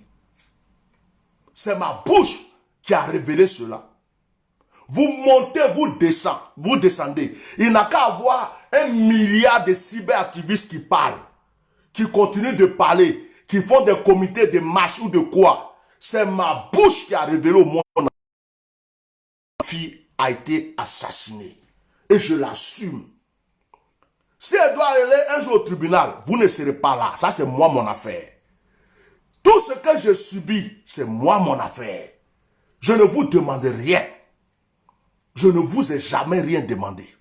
S1: C'est ma bouche qui a révélé cela. Vous montez, vous descendez. Il n'a qu'à avoir 1 milliard de cyberactivistes qui parlent, qui continuent de parler, qui font des comités de marche ou de quoi. C'est ma bouche qui a révélé au monde que ma fille a été assassinée. Et je l'assume. Si elle doit aller un jour au tribunal, vous ne serez pas là. Ça, c'est moi mon affaire. Tout ce que je subis, c'est moi mon affaire. Je ne vous demande rien. Je ne vous ai jamais rien demandé.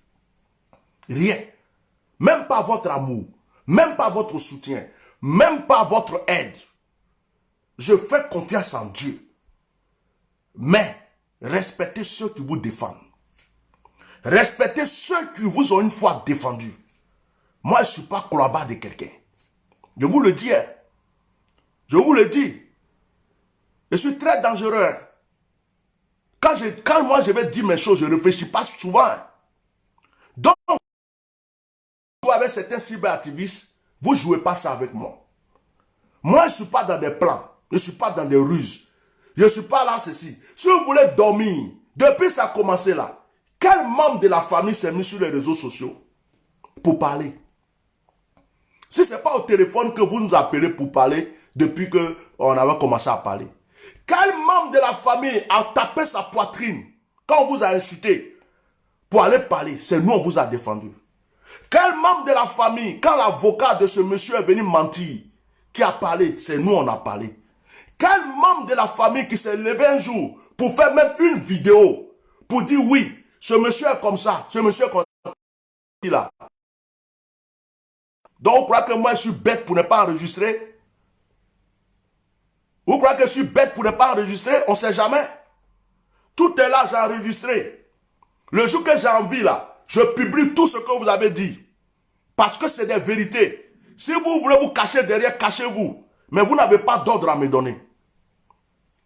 S1: Rien. Même pas votre amour. Même pas votre soutien. Même pas votre aide. je fais confiance en Dieu. Mais respectez ceux qui vous défendent. Respectez ceux qui vous ont une fois défendu. Moi, je ne suis pas collabore de quelqu'un. Je vous le dis. Hein. Je vous le dis. Je suis très dangereux. Hein. Quand moi je vais dire mes choses, je ne réfléchis pas souvent. Hein. Donc, vous avec certains cyberactivistes, vous ne jouez pas ça avec moi. Moi, je ne suis pas dans des plans. Je ne suis pas dans des ruses. Je ne suis pas là, ceci. Si vous voulez dormir, depuis ça a commencé là, quel membre de la famille s'est mis sur les réseaux sociaux pour parler? Si ce n'est pas au téléphone que vous nous appelez pour parler depuis qu'on avait commencé à parler. Quel membre de la famille a tapé sa poitrine quand on vous a insulté pour aller parler? C'est nous, on vous a défendu. Quel membre de la famille, quand l'avocat de ce monsieur est venu mentir, qui a parlé? C'est nous, on a parlé. Quel membre de la famille qui s'est levé un jour pour faire même une vidéo pour dire oui, ce monsieur est comme ça, ce monsieur est comme ça. Donc, vous croyez que moi, je suis bête pour ne pas enregistrer? Vous croyez que je suis bête pour ne pas enregistrer? On ne sait jamais. Tout est là, j'ai enregistré. Le jour que j'ai envie, là, je publie tout ce que vous avez dit. Parce que c'est des vérités. Si vous voulez vous cacher derrière, cachez-vous. Mais vous n'avez pas d'ordre à me donner.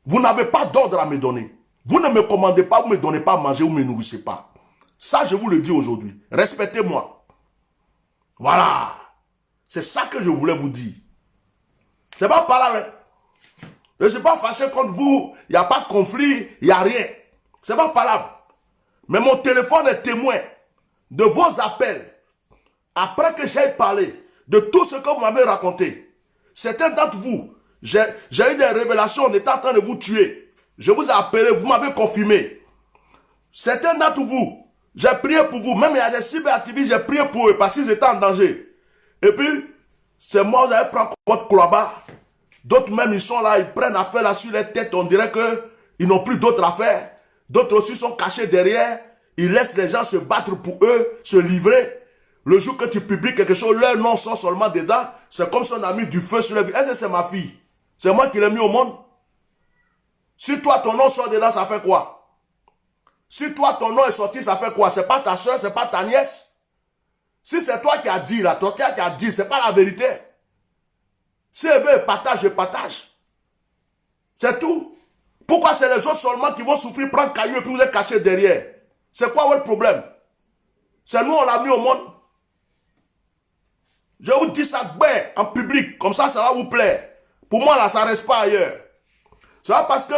S1: Vous n'avez pas d'ordre à me donner. Vous ne me commandez pas, vous ne me donnez pas à manger, vous ne me nourrissez pas. Ça, je vous le dis aujourd'hui. Respectez-moi. Voilà. C'est ça que je voulais vous dire. C'est pas par là. Je ne suis pas fâché contre vous. Il n'y a pas de conflit. Il n'y a rien. C'est pas par là. Mais mon téléphone est témoin de vos appels. Après que j'ai parlé de tout ce que vous m'avez raconté. Certains d'entre vous, j'ai eu des révélations, on était en train de vous tuer. Je vous ai appelé, vous m'avez confirmé. Certains d'entre vous, j'ai prié pour vous. Même il y a des cyberactivistes, j'ai prié pour eux parce qu'ils étaient en danger. Et puis, c'est moi, vous allez prendre votre cloba. D'autres même, ils sont là, ils prennent affaire là sur les têtes. On dirait qu'ils n'ont plus d'autres affaires. D'autres aussi sont cachés derrière. Ils laissent les gens se battre pour eux, se livrer. Le jour que tu publies quelque chose, leur nom sort seulement dedans. C'est comme si on a mis du feu sur la vie. Est-ce que c'est ma fille? C'est moi qui l'ai mis au monde? Si toi, ton nom sort dedans, ça fait quoi? Si toi, ton nom est sorti, ça fait quoi? C'est pas ta soeur, c'est pas ta nièce? Si c'est toi qui as dit, là, toi qui as dit, c'est pas la vérité. Si elle veut, partage, je partage. C'est tout. Pourquoi c'est les autres seulement qui vont souffrir, prendre caillou et puis vous êtes cachés derrière? C'est quoi votre problème? C'est nous, on l'a mis au monde. Je vous dis ça en public, comme ça va vous plaire. Pour moi, là, ça ne reste pas ailleurs. C'est pas parce que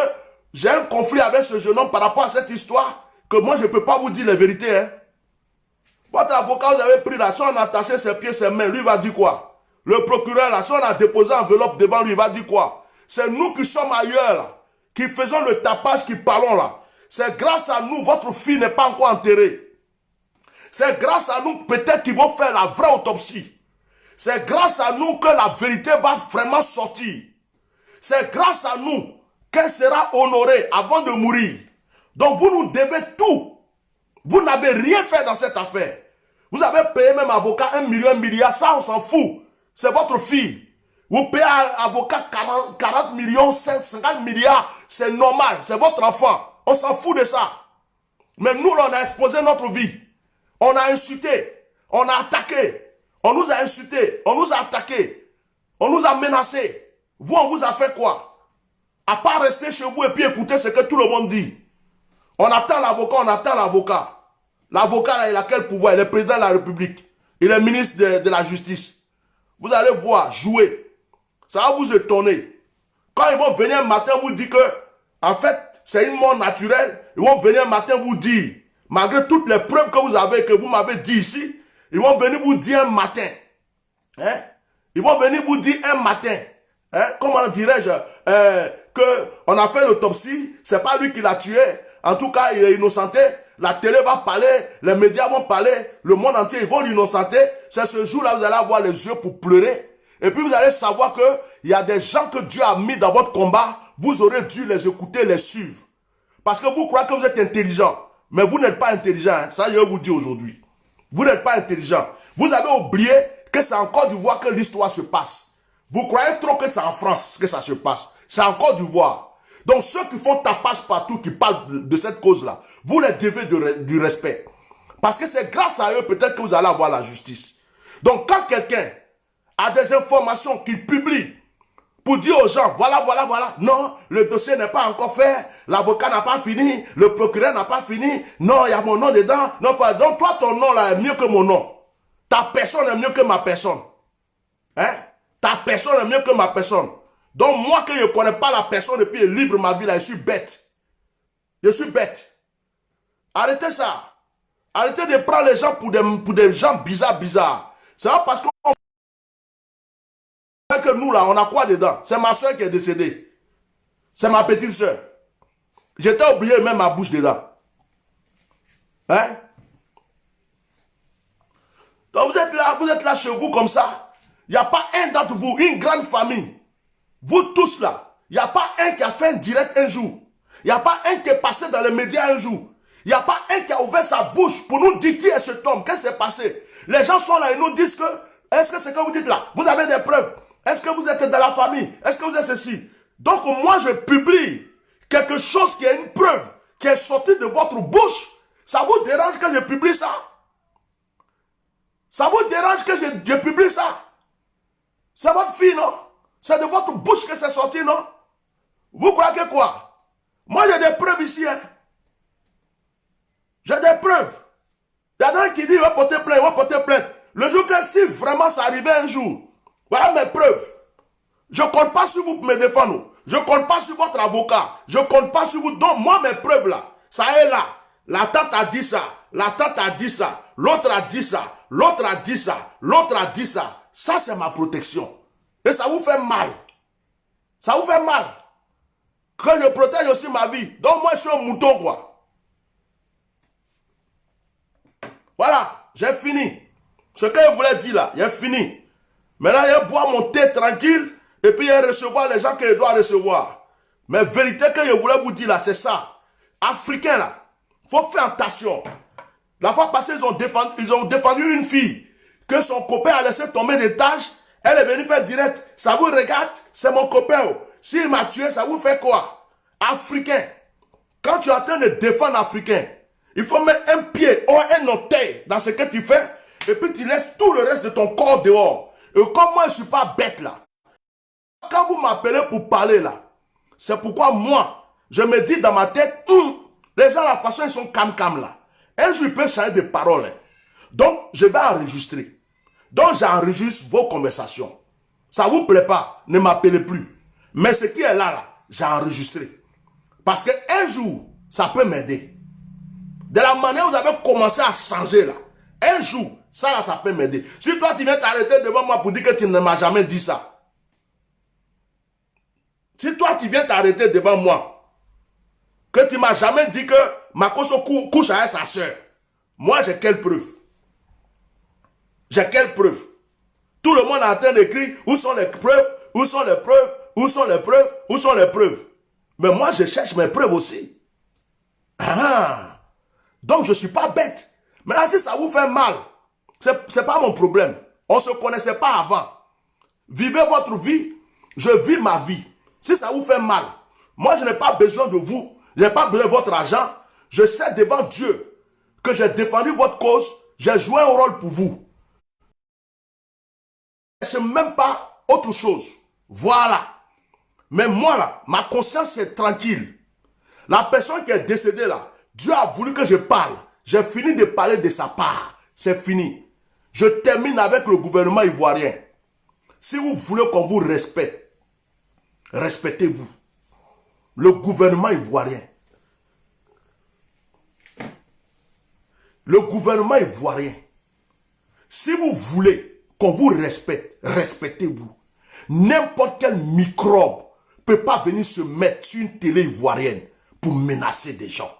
S1: j'ai un conflit avec ce jeune homme par rapport à cette histoire que moi, je ne peux pas vous dire la vérité. Hein. Votre avocat, vous avez pris là, si on a attaché ses pieds, ses mains, lui, il va dire quoi? Le procureur, là, si on a déposé enveloppe devant lui, il va dire quoi? C'est nous qui sommes ailleurs, là, qui faisons le tapage, qui parlons là. C'est grâce à nous, votre fille n'est pas encore enterrée. C'est grâce à nous, peut-être qu'ils vont faire la vraie autopsie. C'est grâce à nous que la vérité va vraiment sortir. C'est grâce à nous qu'elle sera honorée avant de mourir. Donc vous nous devez tout. Vous n'avez rien fait dans cette affaire. Vous avez payé même avocat 1 million, 1 milliard, ça on s'en fout. C'est votre fille. Vous payez un avocat 40 millions, 50 milliards, c'est normal, c'est votre enfant. On s'en fout de ça. Mais nous, on a exposé notre vie. On a insulté, on a attaqué, on nous a insulté, on nous a attaqué, on nous a menacé. Vous, on vous a fait quoi? À part rester chez vous et puis écouter ce que tout le monde dit. On attend l'avocat, on attend l'avocat. L'avocat, là, il a quel pouvoir? Il est président de la République. Il est ministre de la Justice. Vous allez voir, jouer. Ça va vous étonner. Quand ils vont venir un matin vous dire que, en fait, c'est une mort naturelle, ils vont venir un matin vous dire, malgré toutes les preuves que vous avez, que vous m'avez dit ici, ils vont venir vous dire un matin. Hein? Ils vont venir vous dire un matin. Hein? Comment dirais-je? Qu'on a fait l'autopsie, c'est pas lui qui l'a tué. En tout cas, il est innocenté. La télé va parler, les médias vont parler, le monde entier, ils vont l'innocenter. C'est ce jour-là, vous allez avoir les yeux pour pleurer. Et puis vous allez savoir qu'il y a des gens que Dieu a mis dans votre combat. Vous aurez dû les écouter, les suivre. Parce que vous croyez que vous êtes intelligent. Mais vous n'êtes pas intelligent. Hein. Ça, je vous dis aujourd'hui. Vous n'êtes pas intelligent. Vous avez oublié que c'est en Côte d'Ivoire que l'histoire se passe. Vous croyez trop que c'est en France que ça se passe. C'est en Côte d'Ivoire. Donc ceux qui font tapage partout, qui parlent de cette cause-là, vous les devez du respect. Parce que c'est grâce à eux peut-être que vous allez avoir la justice. Donc quand quelqu'un a des informations qu'il publie pour dire aux gens, voilà, non, le dossier n'est pas encore fait, l'avocat n'a pas fini, le procureur n'a pas fini, non, il y a mon nom dedans, non, donc toi ton nom là est mieux que mon nom. Ta personne est mieux que ma personne. Hein? Ta personne est mieux que ma personne. Donc moi que je ne connais pas la personne et puis je livre ma vie là, je suis bête. Je suis bête. Arrêtez ça. Arrêtez de prendre les gens pour des gens bizarres. C'est pas parce que nous là, on a quoi dedans? C'est ma soeur qui est décédée. C'est ma petite soeur. J'étais obligé de mettre ma bouche dedans. Hein? Donc vous êtes là chez vous comme ça. Il n'y a pas un d'entre vous, une grande famille. Vous tous là, il n'y a pas un qui a fait un direct un jour. Il n'y a pas un qui est passé dans les médias un jour. Il n'y a pas un qui a ouvert sa bouche pour nous dire qui est cet homme, qu'est-ce qui s'est passé. Les gens sont là et nous disent que, est-ce que c'est que vous dites là, vous avez des preuves? Est-ce que vous êtes dans la famille? Est-ce que vous êtes ceci? Donc moi je publie quelque chose qui est une preuve, qui est sorti de votre bouche. Ça vous dérange que je publie ça? Ça vous dérange que je publie ça? C'est votre fille, non? C'est de votre bouche que c'est sorti, non? Vous croyez que quoi? Moi, j'ai des preuves ici, hein? J'ai des preuves. Il y en a un qui dit, il va porter plainte, Le jour que si vraiment ça arrivait un jour, voilà mes preuves. Je ne compte pas sur vous pour me défendre. Je ne compte pas sur votre avocat. Je ne compte pas sur vous. Donc, moi, mes preuves là, ça est là. La tante a dit ça. La tante a dit ça. L'autre a dit ça. L'autre a dit ça. L'autre a dit ça. Ça, c'est ma protection. Et ça vous fait mal. Ça vous fait mal. Que je protège aussi ma vie. Donc, moi, je suis un mouton, quoi. Voilà, j'ai fini. Ce que je voulais dire là, j'ai fini. Maintenant, je bois mon thé tranquille et puis je recevoir les gens que je dois recevoir. Mais vérité que je voulais vous dire là, c'est ça. Africains là, il faut faire attention. La fois passée, ils ont défendu une fille que son copain a laissé tomber d'étage. Elle est venue faire direct. Ça vous regarde, c'est mon copain. S'il m'a tué, ça vous fait quoi? Africain. Quand tu es en train de défendre Africain, il faut mettre un pied ou un orteil dans ce que tu fais et puis tu laisses tout le reste de ton corps dehors. Et comme moi, je ne suis pas bête là. Quand vous m'appelez pour parler là, c'est pourquoi moi, je me dis dans ma tête, les gens, la façon, ils sont cam là. Un jour, ils peuvent changer de parole. Hein. Donc, je vais enregistrer. Donc, j'enregistre vos conversations. Ça ne vous plaît pas, ne m'appelez plus. Mais ce qui est là, j'ai enregistré. Parce qu'un jour, ça peut m'aider. De la manière où vous avez commencé à changer là, un jour, ça là, ça peut m'aider. Si toi, tu viens t'arrêter devant moi pour dire que tu ne m'as jamais dit ça. Si toi, tu viens t'arrêter devant moi, que tu ne m'as jamais dit que Makosso couche avec sa soeur, moi, j'ai quelle preuve? J'ai quelle preuve? Tout le monde est en train d'écrire, où sont les preuves? Où sont les preuves? Où sont les preuves? Où sont les preuves? Mais moi, je cherche mes preuves aussi. Ah! Donc, je ne suis pas bête. Maintenant, si ça vous fait mal, ce n'est pas mon problème. On ne se connaissait pas avant. Vivez votre vie, je vis ma vie. Si ça vous fait mal, moi, je n'ai pas besoin de vous. Je n'ai pas besoin de votre argent. Je sais devant Dieu que j'ai défendu votre cause. J'ai joué un rôle pour vous. Je ne sais même pas autre chose. Voilà. Mais moi, là, ma conscience est tranquille. La personne qui est décédée, là, Dieu a voulu que je parle. J'ai fini de parler de sa part. C'est fini. Je termine avec le gouvernement ivoirien. Si vous voulez qu'on vous respecte, respectez-vous. Le gouvernement ivoirien. Le gouvernement ivoirien. Si vous voulez qu'on vous respecte, respectez-vous. N'importe quel microbe ne peut pas venir se mettre sur une télé ivoirienne pour menacer des gens.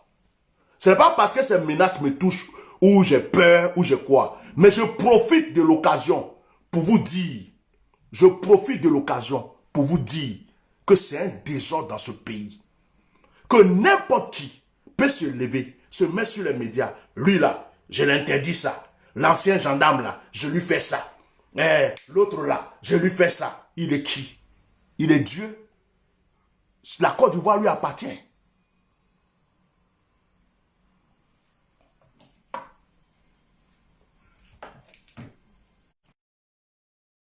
S1: Ce n'est pas parce que ces menaces me touchent ou j'ai peur ou j'ai quoi. Mais je profite de l'occasion pour vous dire, je profite de l'occasion pour vous dire que c'est un désordre dans ce pays. Que n'importe qui peut se lever, se mettre sur les médias. Lui là, je l'interdis ça. L'ancien gendarme là, je lui fais ça. L'autre là, je lui fais ça. Il est qui? Il est Dieu? La Côte d'Ivoire lui appartient.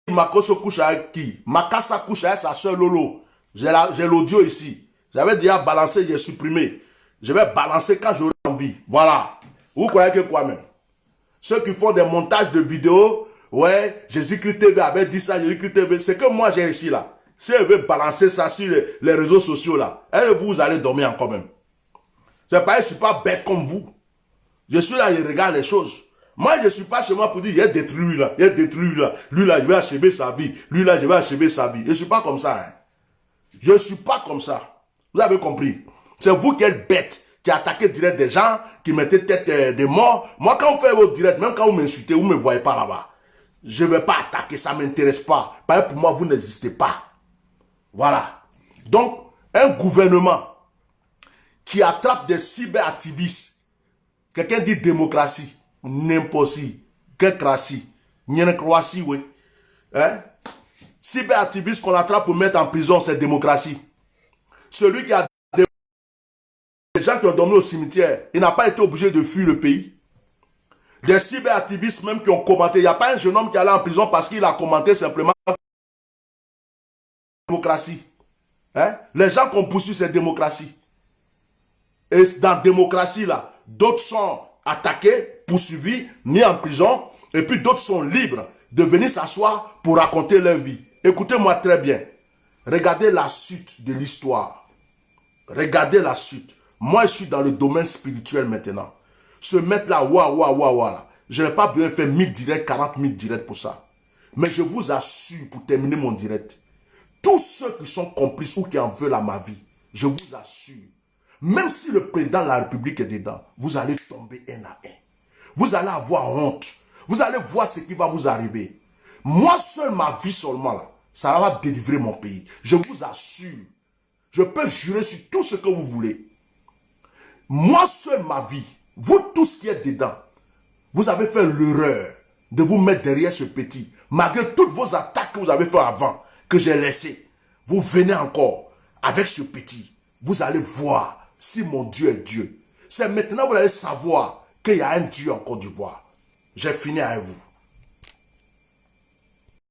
S1: Makoso couche avec qui? Makassa couche avec sa soeur Lolo. J'ai l'audio ici. J'avais déjà balancé, j'ai supprimé. Je vais balancer quand j'aurai envie. Voilà. Vous croyez que quoi même? Ceux qui font des montages de vidéos, ouais, Jésus-Christ TV avait dit ça, Jésus-Christ TV. C'est que moi j'ai ici là. Si elle veut balancer ça sur les réseaux sociaux là, vous allez dormir encore même. C'est pas, je ne suis pas bête comme vous. Je suis là, je regarde les choses. Moi, je ne suis pas chez moi pour dire, il a détruit lui là, il a détruit lui là. Lui là, je vais achever sa vie. Lui là, je vais achever sa vie. Je ne suis pas comme ça. Hein. Je ne suis pas comme ça. Vous avez compris? C'est vous qui êtes bête, qui attaquez direct des gens, qui mettez tête des morts. Moi, quand vous faites vos directs, même quand vous m'insultez, vous ne me voyez pas là-bas. Je ne vais pas attaquer, ça ne m'intéresse pas. Parce que pour moi, vous n'existez pas. Voilà. Donc, un gouvernement qui attrape des cyberactivistes, quelqu'un dit démocratie, n'importe quelle crassie, n'y oui. Hein? Cyberactiviste qu'on attrape pour mettre en prison, c'est démocratie. Celui qui a des gens qui ont dormi au cimetière, il n'a pas été obligé de fuir le pays. Des cyberactivistes même qui ont commenté. Il n'y a pas un jeune homme qui est allé en prison parce qu'il a commenté simplement démocratie. Hein? Les gens qu'on poursuit, c'est démocratie. Et dans la démocratie, là, d'autres sont attaqués, poursuivis, mis en prison, et puis d'autres sont libres de venir s'asseoir pour raconter leur vie. Écoutez-moi très bien. Regardez la suite de l'histoire. Regardez la suite. Moi, je suis dans le domaine spirituel maintenant. Se mettre là, là. Je n'ai pas besoin de faire 1000 directs, 40 000 directs pour ça. Mais je vous assure, pour terminer mon direct, tous ceux qui sont complices ou qui en veulent à ma vie, je vous assure, même si le président de la République est dedans, vous allez tomber un à un. Vous allez avoir honte. Vous allez voir ce qui va vous arriver. Moi seul, ma vie seulement, là, ça va délivrer mon pays. Je vous assure. Je peux jurer sur tout ce que vous voulez. Moi seul, ma vie, vous tous qui êtes dedans, vous avez fait l'erreur de vous mettre derrière ce petit. Malgré toutes vos attaques que vous avez fait avant, que j'ai laissées, vous venez encore avec ce petit. Vous allez voir si mon Dieu est Dieu. C'est maintenant que vous allez savoir qu'il y a un Dieu en Côte d'Ivoire. J'ai fini avec vous.